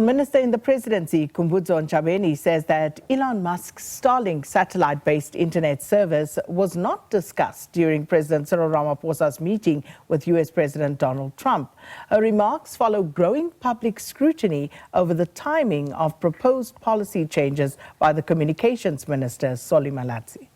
Minister in the Presidency, Khumbudzo Ntshavheni, says that Elon Musk's Starlink satellite-based internet service was not discussed during President Cyril Ramaphosa's meeting with US President Donald Trump. Her remarks follow growing public scrutiny over the timing of proposed policy changes by the Communications Minister Solly Malatsi.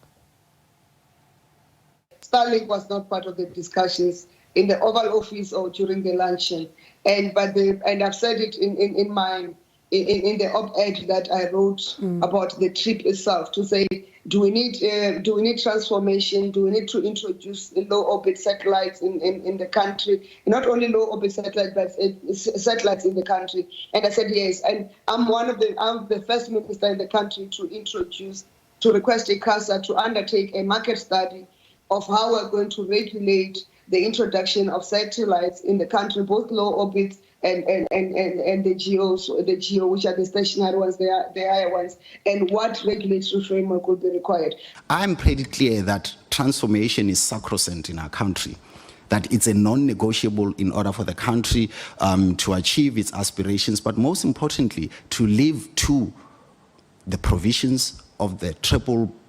Starlink was not part of the discussions in the Oval Office or during the luncheon, and I've said it in the op-ed that I wrote about the trip itself, to say, do we need transformation? Do we need to introduce low orbit satellites in the country? Not only low orbit satellites, but satellites in the country. And I said yes, and I'm the first minister in the country to request ICASA to undertake a market study of how we're going to regulate the introduction of satellites in the country, both low orbit and the GEO, which are the stationary ones, the higher ones, and what regulatory framework will be required. I'm pretty clear that transformation is sacrosanct in our country, that it's a non-negotiable in order for the country to achieve its aspirations, but most importantly, to live to the provisions of the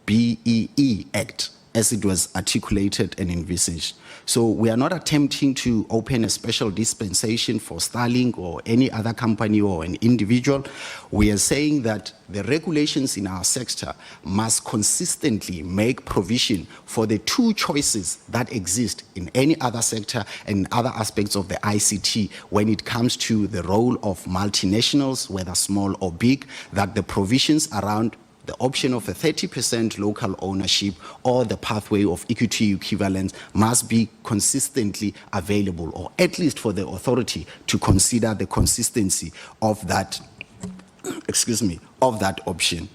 BBEE Act, as it was articulated and envisaged. So we are not attempting to open a special dispensation for Starlink or any other company or an individual. We are saying that the regulations in our sector must consistently make provision for the two choices that exist in any other sector and other aspects of the ICT when it comes to the role of multinationals, whether small or big, that the provisions around the option of a 30% local ownership or the pathway of equity equivalence must be consistently available, or at least for the authority to consider the consistency of that, of that option.